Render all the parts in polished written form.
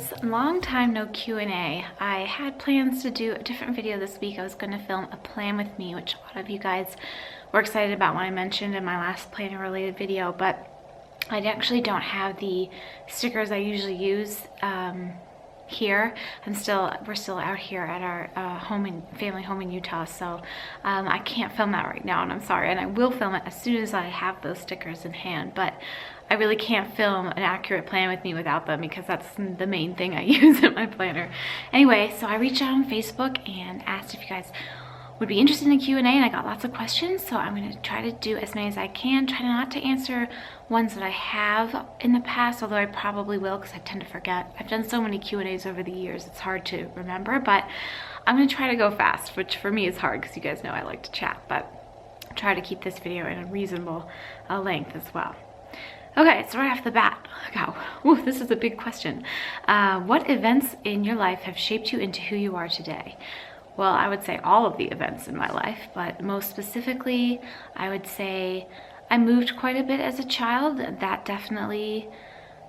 guys, long time no Q&A. I had plans to do a different video this week. I was going to film a plan with me, which a lot of you guys were excited about when I mentioned in my last planner related video, but I actually don't have the stickers I usually use here. We're still out here at our family home in Utah, so I can't film that right now, and I'm sorry, and I will film it as soon as I have those stickers in hand, but I really can't film an accurate plan with me without them because that's the main thing I use in my planner. Anyway, so I reached out on Facebook and asked if you guys would be interested in a Q&A, and I got lots of questions, so I'm going to try to do as many as I can. Try not to answer ones that I have in the past, although I probably will because I tend to forget. I've done so many Q&As over the years, it's hard to remember, but I'm going to try to go fast, which for me is hard because you guys know I like to chat, but try to keep this video in a reasonable length as well. Okay, so right off the bat, this is a big question. What events in your life have shaped you into who you are today? Well, I would say all of the events in my life, but most specifically, I would say I moved quite a bit as a child. That definitely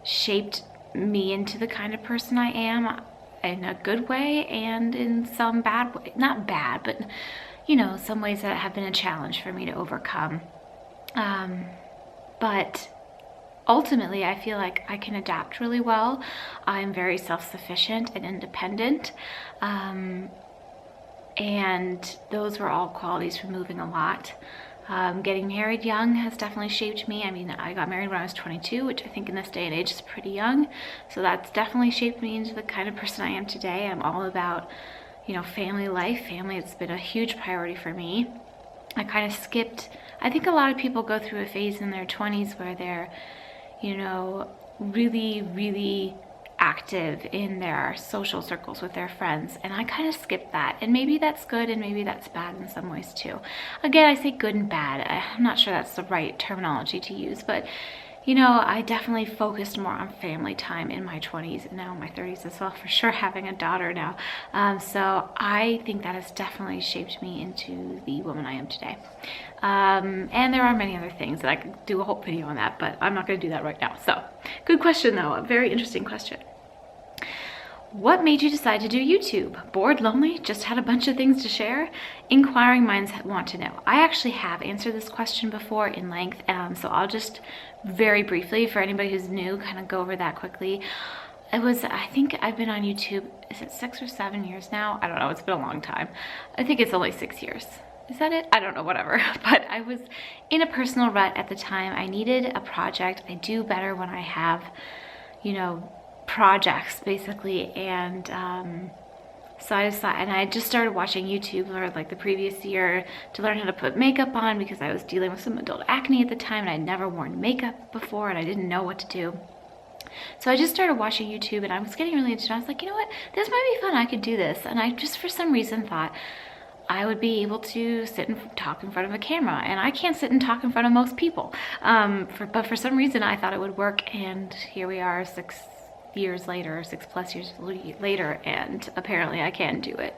shaped me into the kind of person I am in a good way and in some bad way. Not bad, but you know, some ways that have been a challenge for me to overcome. But ultimately, I feel like I can adapt really well. I'm very self-sufficient and independent. And those were all qualities from moving a lot. Getting married young has definitely shaped me. I mean, I got married when I was 22, which I think in this day and age is pretty young. So that's definitely shaped me into the kind of person I am today. I'm all about, you know, family life. Family has been a huge priority for me. I kind of skipped, I think a lot of people go through a phase in their 20s where they're, you know, really active in their social circles with their friends, and I kind of skipped that, and maybe that's good and maybe that's bad in some ways too. Again, I say good and bad. I'm not sure that's the right terminology to use, but you know, I definitely focused more on family time in my 20s and now in my 30s as well, for sure, having a daughter now. So I think that has definitely shaped me into the woman I am today. And there are many other things that I could do a whole video on that, but I'm not going to do that right now. So good question though, a very interesting question. What made you decide to do YouTube? Bored, lonely, just had a bunch of things to share? Inquiring minds want to know. I actually have answered this question before in length, so I'll just very briefly, for anybody who's new, kind of go over that quickly. I think I've been on YouTube, is it 6 or 7 years now? I don't know, it's been a long time. I think it's only 6 years. Is that it? I don't know, whatever. But I was in a personal rut at the time. I needed a project. I do better when I have, you know, projects basically, and so I decided, and I just started watching YouTube like the previous year to learn how to put makeup on because I was dealing with some adult acne at the time and I'd never worn makeup before and I didn't know what to do. So I just started watching YouTube and I was getting really into it. I was like, you know what, this might be fun, I could do this. And I just for some reason thought I would be able to sit and talk in front of a camera, and I can't sit and talk in front of most people. But for some reason I thought it would work, and here we are 6 years later, 6+ years later, and apparently I can do it.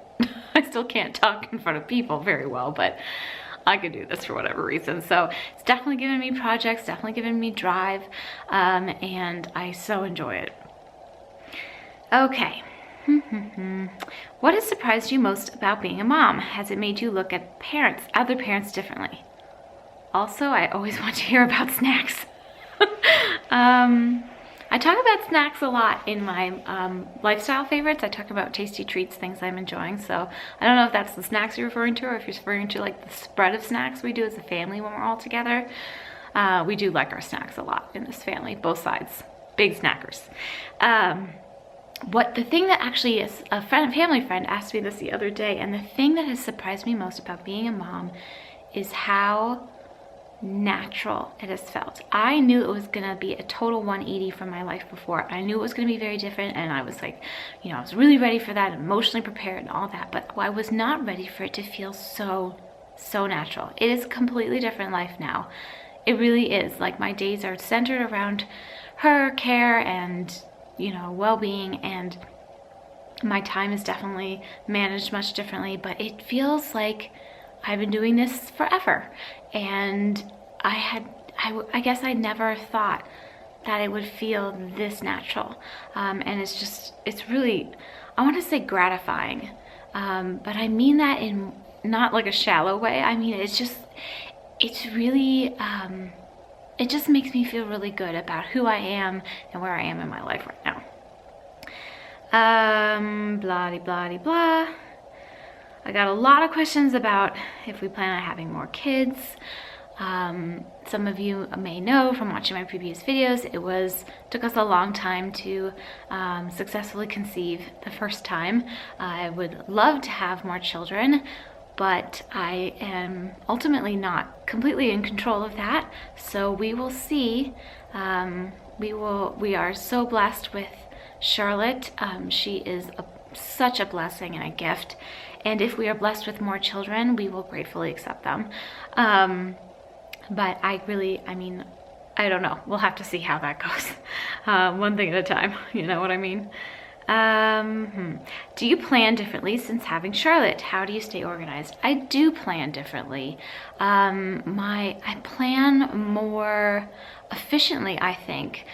I still can't talk in front of people very well, but I could do this for whatever reason. So it's definitely given me projects, definitely given me drive, and I so enjoy it. Okay. What has surprised you most about being a mom? Has it made you look at other parents differently? Also, I always want to hear about snacks. I talk about snacks a lot in my lifestyle favorites. I talk about tasty treats, things I'm enjoying. So I don't know if that's the snacks you're referring to, or if you're referring to like the spread of snacks we do as a family when we're all together. We do like our snacks a lot in this family, both sides, big snackers. The thing that actually is, a family friend asked me this the other day, and the thing that has surprised me most about being a mom is how natural it has felt. I knew it was gonna be a total 180 from my life before. I knew it was gonna be very different, and I was like, you know, I was really ready for that, emotionally prepared and all that, but I was not ready for it to feel so natural. It is a completely different life now. It really is. Like, my days are centered around her care and, you know, well-being, and my time is definitely managed much differently, but it feels like I've been doing this forever. And I guess I never thought that it would feel this natural. And it's really, I want to say gratifying, but I mean that in not like a shallow way. I mean, it's really, it just makes me feel really good about who I am and where I am in my life right now. Blah, blah, blah. I got a lot of questions about if we plan on having more kids. Some of you may know from watching my previous videos, took us a long time to successfully conceive the first time. I would love to have more children, but I am ultimately not completely in control of that. So we will see. We are so blessed with Charlotte. She is such a blessing and a gift. And if we are blessed with more children, we will gratefully accept them. But I mean, I don't know. We'll have to see how that goes. One thing at a time, you know what I mean? Do you plan differently since having Charlotte? How do you stay organized? I do plan differently. I plan more efficiently, I think.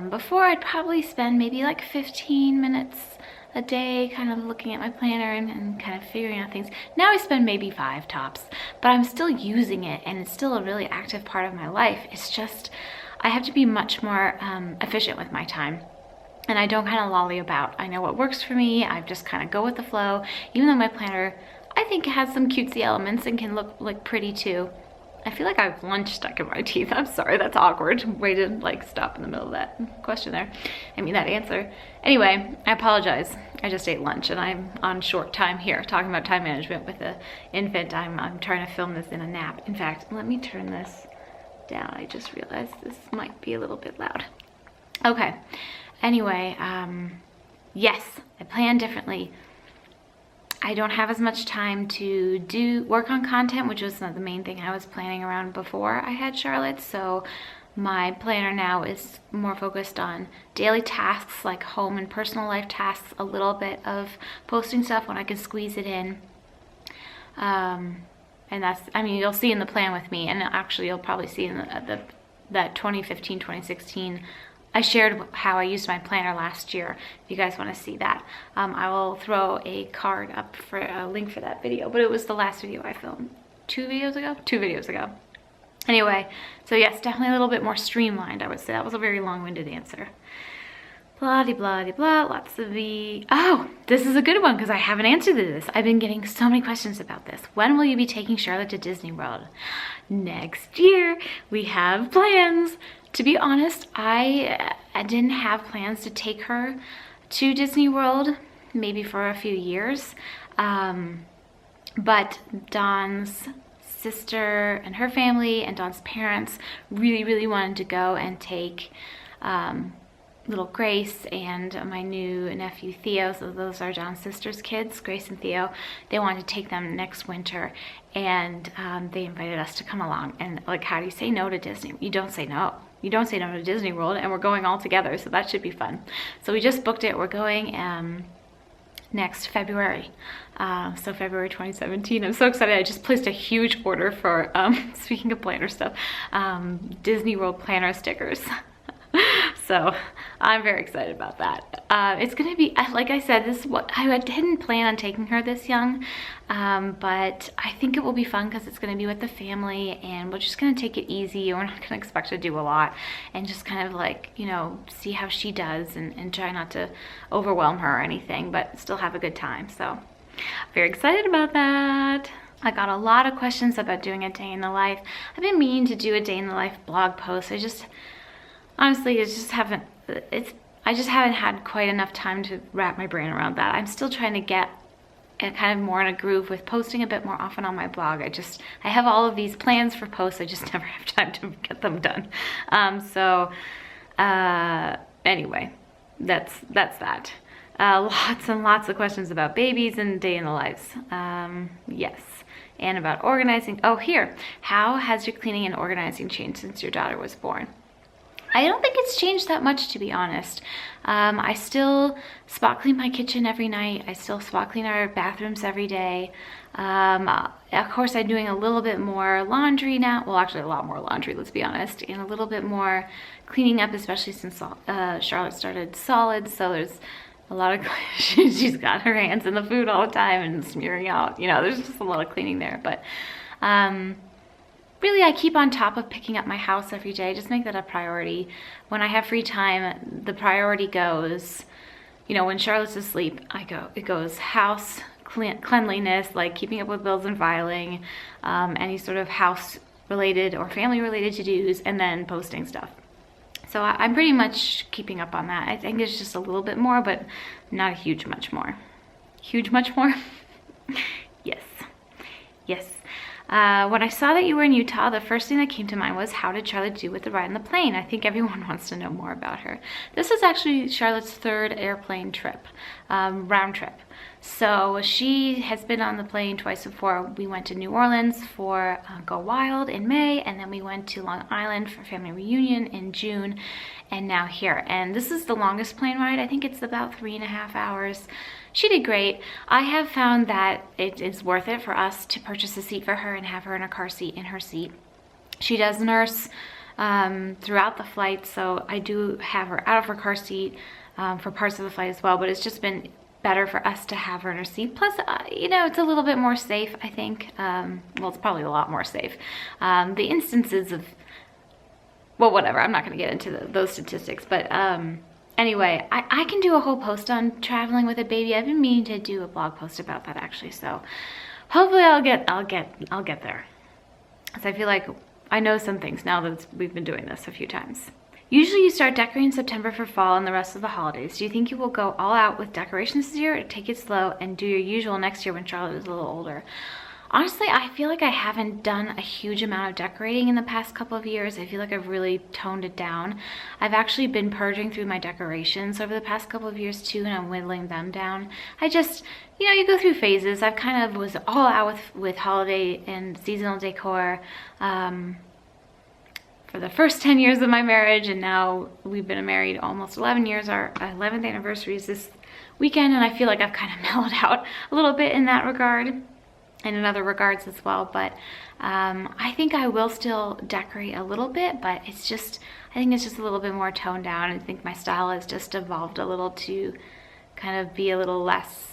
Before I'd probably spend maybe like 15 minutes a day kind of looking at my planner and kind of figuring out things. Now I spend maybe 5 tops, but I'm still using it and it's still a really active part of my life. It's just, I have to be much more efficient with my time. And I don't kind of lolly about. I know what works for me. I just kind of go with the flow. Even though my planner, I think, has some cutesy elements and can look like pretty too. I feel like I have lunch stuck in my teeth. I'm sorry, that's awkward. Way to like stop in the middle of that question there. I mean that answer. Anyway, I apologize. I just ate lunch and I'm on short time here talking about time management with the infant. I'm trying to film this in a nap. In fact, let me turn this down. I just realized this might be a little bit loud. Okay. Anyway, yes, I plan differently. I don't have as much time to work on content, which was not the main thing I was planning around before I had Charlotte. So my planner now is more focused on daily tasks like home and personal life tasks, a little bit of posting stuff when I can squeeze it in. And that's, I mean, you'll see in the plan with me, and actually you'll probably see in that 2015, 2016, I shared how I used my planner last year. If you guys want to see that, I will throw a card up for a link for that video, but it was the last video I filmed 2 videos ago. Anyway, so yes, definitely a little bit more streamlined, I would say. That was a very long-winded answer. Blah, de blah, de blah, lots of oh, this is a good one because I haven't answered this. I've been getting so many questions about this. When will you be taking Charlotte to Disney World? Next year. We have plans. To be honest, I didn't have plans to take her to Disney World maybe for a few years. But Dawn's sister and her family and Dawn's parents really, really wanted to go and take little Grace and my new nephew Theo, so those are Dawn's sister's kids, Grace and Theo. They wanted to take them next winter, and they invited us to come along. And like, how do you say no to Disney? You don't say no. You don't say no to Disney World, and we're going all together, so that should be fun. So we just booked it. We're going next February, so February 2017. I'm so excited. I just placed a huge order for, speaking of planner stuff, Disney World planner stickers. So I'm very excited about that. It's gonna be, like I said, this is what I didn't plan on taking her this young, but I think it will be fun because it's gonna be with the family, and we're just gonna take it easy. We're not gonna expect to do a lot, and just kind of like, you know, see how she does and try not to overwhelm her or anything, but still have a good time. So very excited about that. I got a lot of questions about doing a day in the life. I've been meaning to do a day in the life blog post. Honestly, I just haven't had quite enough time to wrap my brain around that. I'm still trying to get kind of more in a groove with posting a bit more often on my blog. I have all of these plans for posts. I just never have time to get them done. Anyway, that's that. Lots and lots of questions about babies and day in the lives. Yes. And about organizing. Oh, here. How has your cleaning and organizing changed since your daughter was born? I don't think it's changed that much, to be honest. I still spot clean my kitchen every night. I still spot clean our bathrooms every day. Of course, I'm doing a little bit more laundry now. Well, actually a lot more laundry, let's be honest, and a little bit more cleaning up, especially since Charlotte started solids. So there's a lot of, she's got her hands in the food all the time and smearing out, you know, there's just a lot of cleaning there. But really, I keep on top of picking up my house every day. Just make that a priority. When I have free time, the priority goes, you know, when Charlotte's asleep, it goes house cleanliness, like keeping up with bills and filing, any sort of house related or family related to-dos, and then posting stuff. So I'm pretty much keeping up on that. I think it's just a little bit more, but not a huge much more. Huge much more? Yes. Yes. When I saw that you were in Utah, the first thing that came to mind was, how did Charlotte do with the ride on the plane? I think everyone wants to know more about her. This is actually Charlotte's third airplane trip, round trip. So she has been on the plane twice before. We went to New Orleans for Go Wild in May, and then we went to Long Island for family reunion in June, and now here. And this is the longest plane ride. I think it's about 3.5 hours. She did great. I have found that it is worth it for us to purchase a seat for her and have her in a car seat in her seat. She does nurse throughout the flight, so I do have her out of her car seat for parts of the flight as well, but it's just been better for us to have her in her seat. Plus, you know, it's a little bit more safe, I think. Well, it's probably a lot more safe. The instances of, well, whatever, I'm not going to get into those statistics, but anyway, I can do a whole post on traveling with a baby. I've been meaning to do a blog post about that, actually, so hopefully I'll get there. Because I feel like I know some things now that we've been doing this a few times. Usually you start decorating in September for fall and the rest of the holidays. Do you think you will go all out with decorations this year, or take it slow and do your usual next year when Charlotte is a little older? Honestly, I feel like I haven't done a huge amount of decorating in the past couple of years. I feel like I've really toned it down. I've actually been purging through my decorations over the past couple of years too, and I'm whittling them down. I just, you know, you go through phases. I've kind of was all out with holiday and seasonal decor for the first 10 years of my marriage, and now we've been married almost 11 years. Our 11th anniversary is this weekend, and I feel like I've kind of mellowed out a little bit in that regard and in other regards as well. But I think I will still decorate a little bit, but it's just, I think it's just a little bit more toned down. I think my style has just evolved a little to kind of be a little less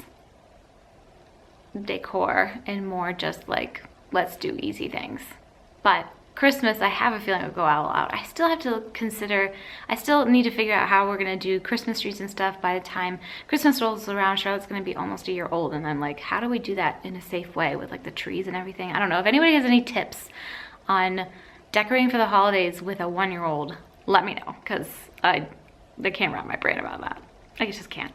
decor and more just like, let's do easy things. But Christmas, I have a feeling it'll go all out. I still have to consider, I still need to figure out how we're gonna do Christmas trees and stuff by the time Christmas rolls around. Charlotte's gonna be almost a year old, and I'm like, how do we do that in a safe way with like the trees and everything? I don't know. If anybody has any tips on decorating for the holidays with a 1-year-old, let me know, because I can't wrap my brain about that. I just can't.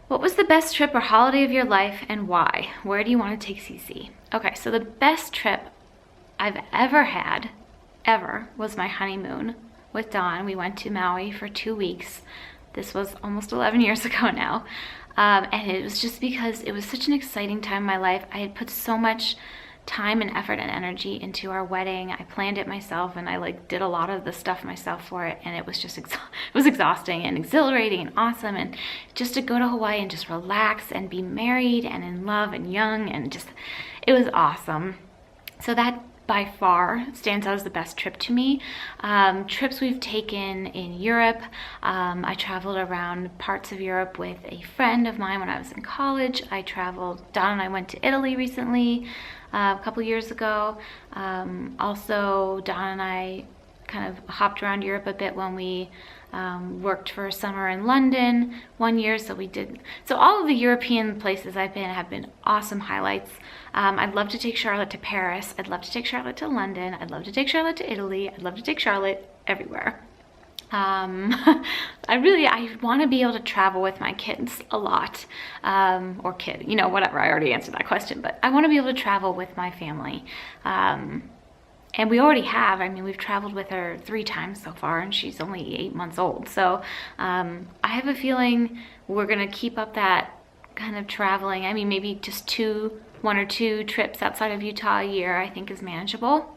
What was the best trip or holiday of your life and why? Where do you want to take Cece? Okay, so the best trip I've ever had, was my honeymoon with Dawn. We went to Maui for 2 weeks. This was almost 11 years ago now. And it was just because it was such an exciting time in my life. I had put so much time and effort and energy into our wedding. I planned it myself, and I like did a lot of the stuff myself for it, and it was just it was exhausting and exhilarating and awesome. And just to go to Hawaii and just relax and be married and in love and young, and just, it was awesome. So that by far stands out as the best trip to me. Trips we've taken in Europe. I traveled around parts of Europe with a friend of mine when I was in college. Dawn and I went to Italy recently, a couple years ago. Also, Dawn and I kind of hopped around Europe a bit when we worked for a summer in London 1 year, so all of the European places I've been have been awesome highlights. I'd love to take Charlotte to Paris. I'd love to take Charlotte to London. I'd love to take Charlotte to Italy. I'd love to take Charlotte everywhere. I want to be able to travel with my kids a lot, or kid, you know, whatever. I already answered that question, but I want to be able to travel with my family. And we already have. I mean, we've traveled with her 3 times so far, and she's only 8 months old. So I have a feeling we're going to keep up that kind of traveling. I mean, maybe just 1 or 2 trips outside of Utah a year, I think, is manageable.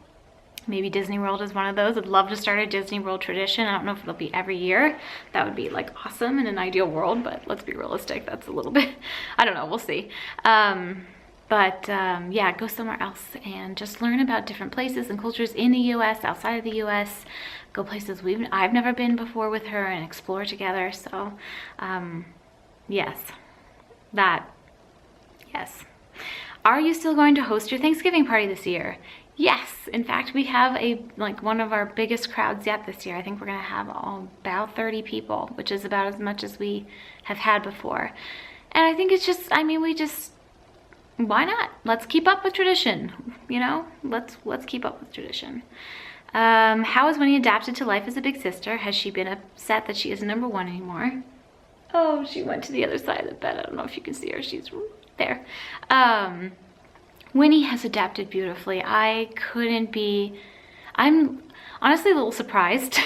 Maybe Disney World is one of those. I'd love to start a Disney World tradition. I don't know if it'll be every year. That would be like awesome in an ideal world, but let's be realistic. That's a little bit, I don't know, we'll see. Yeah, go somewhere else and just learn about different places and cultures in the US, outside of the US. Go places I've never been before with her and explore together. So, yes. Are you still going to host your Thanksgiving party this year? Yes, in fact, we have one of our biggest crowds yet this year. I think we're gonna have about 30 people, which is about as much as we have had before. And I think it's just, why not? Let's keep up with tradition, you know? Let's keep up with tradition. How has Winnie adapted to life as a big sister? Has she been upset that she isn't number one anymore? Oh, she went to the other side of the bed. I don't know if you can see her. She's there. Winnie has adapted beautifully. I'm honestly a little surprised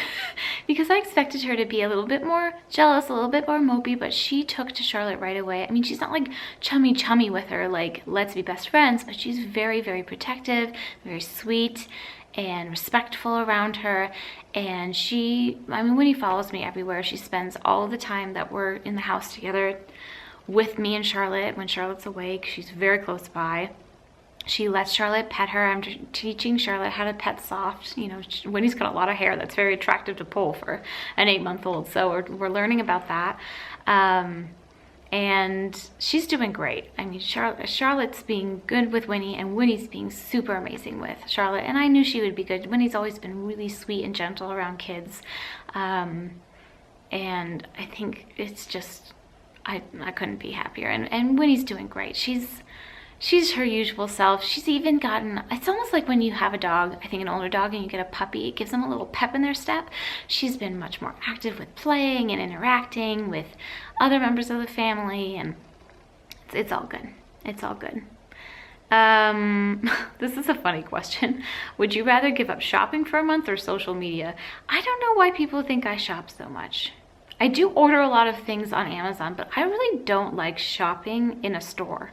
because I expected her to be a little bit more jealous, a little bit more mopey, but she took to Charlotte right away. I mean, she's not like chummy with her, like let's be best friends, but she's very, very protective, very sweet and respectful around her. And Winnie follows me everywhere. She spends all of the time that we're in the house together with me and Charlotte. When Charlotte's awake, she's very close by. She lets Charlotte pet her. I'm teaching Charlotte how to pet soft. You know, Winnie's got a lot of hair that's very attractive to pull for an 8-month-old. So we're learning about that. And she's doing great. I mean, Charlotte's being good with Winnie, and Winnie's being super amazing with Charlotte. And I knew she would be good. Winnie's always been really sweet and gentle around kids. And I think it's just, I couldn't be happier. And Winnie's doing great. She's her usual self. She's even gotten, it's almost like when you have a dog, I think an older dog, and you get a puppy, it gives them a little pep in their step. She's been much more active with playing and interacting with other members of the family, and it's all good. It's all good. This is a funny question. Would you rather give up shopping for a month or social media? I don't know why people think I shop so much. I do order a lot of things on Amazon, but I really don't like shopping in a store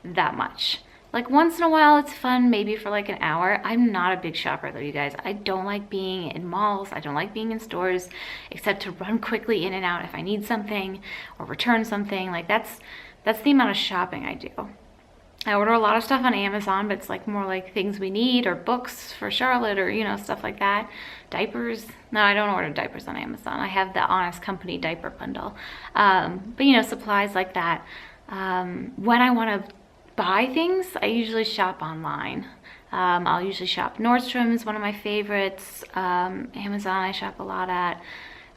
that much. Like once in a while it's fun, maybe for like an hour. I'm not a big shopper though, you guys. I don't like being in malls. I don't like being in stores, except to run quickly in and out if I need something or return something. Like that's the amount of shopping I do. I order a lot of stuff on Amazon, but it's like more like things we need or books for Charlotte or, you know, stuff like that. Diapers. No, I don't order diapers on Amazon. I have the Honest Company diaper bundle. But you know, supplies like that. When I want to buy things, I usually shop online. I'll usually shop. Nordstrom's one of my favorites. Amazon I shop a lot at.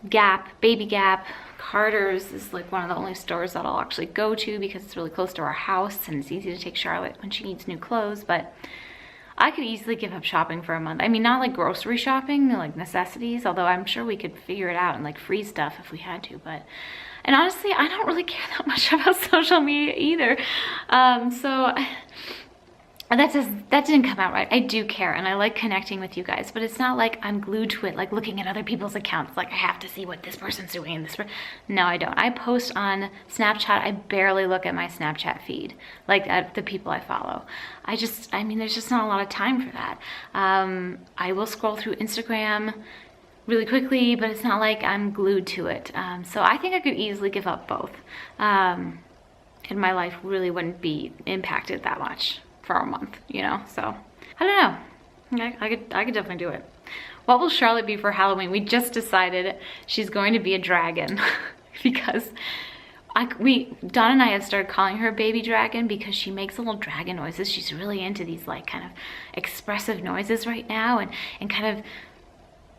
Gap, Baby Gap, Carter's is like one of the only stores that I'll actually go to because it's really close to our house and it's easy to take Charlotte when she needs new clothes. But I could easily give up shopping for a month. I mean, not like grocery shopping, like necessities, although I'm sure we could figure it out and like freeze stuff if we had to. And honestly, I don't really care that much about social media either. That didn't come out right. I do care and I like connecting with you guys, but it's not like I'm glued to it, like looking at other people's accounts. Like I have to see what this person's doing and No, I don't. I post on Snapchat. I barely look at my Snapchat feed, like at the people I follow. I mean, there's just not a lot of time for that. I will scroll through Instagram really quickly, but it's not like I'm glued to it. So I think I could easily give up both. And my life really wouldn't be impacted that much for a month, you know? So I don't know. I could definitely do it. What will Charlotte be for Halloween? We just decided she's going to be a dragon because Dawn and I have started calling her Baby Dragon because she makes little dragon noises. She's really into these like kind of expressive noises right now and kind of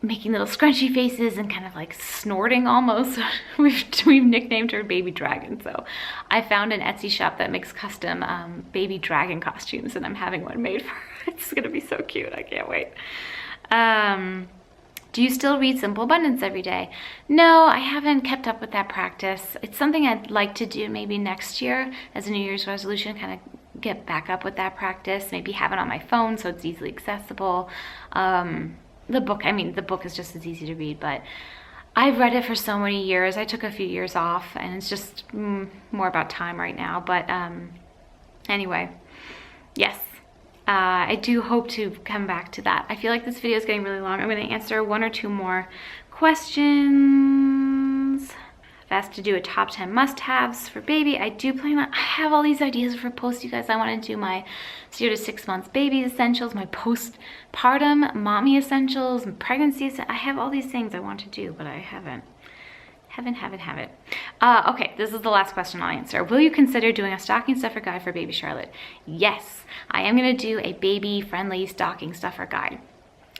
making little scrunchy faces and kind of like snorting almost. We've nicknamed her Baby Dragon. So I found an Etsy shop that makes custom baby dragon costumes and I'm having one made for her. It's gonna be so cute. I can't wait. Do you still read Simple Abundance every day? No, I haven't kept up with that practice. It's something I'd like to do maybe next year as a New Year's resolution, kind of get back up with that practice, maybe have it on my phone so it's easily accessible. The book is just as easy to read, but I've read it for so many years. I took a few years off and it's just more about time right now. But anyway, yes. I do hope to come back to that. I feel like this video is getting really long. I'm going to answer 1 or 2 more questions. I've asked to do a top 10 must-haves for baby. I do plan on, I have all these ideas for posts, you guys. I want to do my 0 to 6 months baby essentials, my postpartum mommy essentials, and pregnancy. I have all these things I want to do, but I haven't. Okay, this is the last question I'll answer. Will you consider doing a stocking stuffer guide for baby Charlotte? Yes, I am going to do a baby-friendly stocking stuffer guide.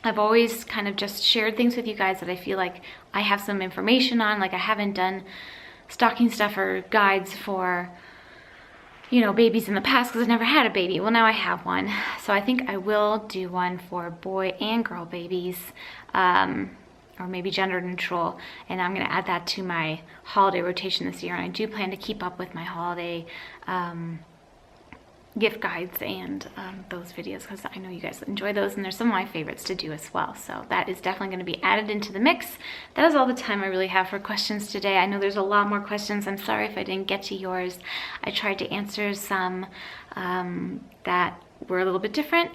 I've always kind of just shared things with you guys that I feel like I have some information on. Like I haven't done stocking stuffer guides for, you know, babies in the past because I've never had a baby. Well, now I have one. So I think I will do one for boy and girl babies. Or maybe gender neutral, and I'm going to add that to my holiday rotation this year. And I do plan to keep up with my holiday gift guides and those videos, because I know you guys enjoy those, and they're some of my favorites to do as well. So that is definitely going to be added into the mix. That is all the time I really have for questions today. I know there's a lot more questions. I'm sorry if I didn't get to yours. I tried to answer some that were a little bit different.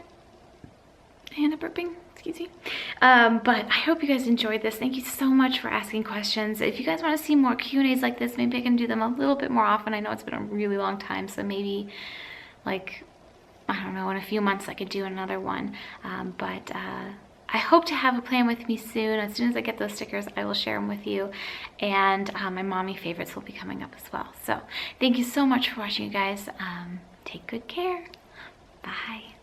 And a burping. Excuse me. But I hope you guys enjoyed this. Thank you so much for asking questions. If you guys want to see more Q&As like this, maybe I can do them a little bit more often. I know it's been a really long time, so maybe like, I don't know, in a few months I could do another one. I hope to have a plan with me soon. As soon as I get those stickers, I will share them with you. And my mommy favorites will be coming up as well. So thank you so much for watching, you guys. Take good care. Bye.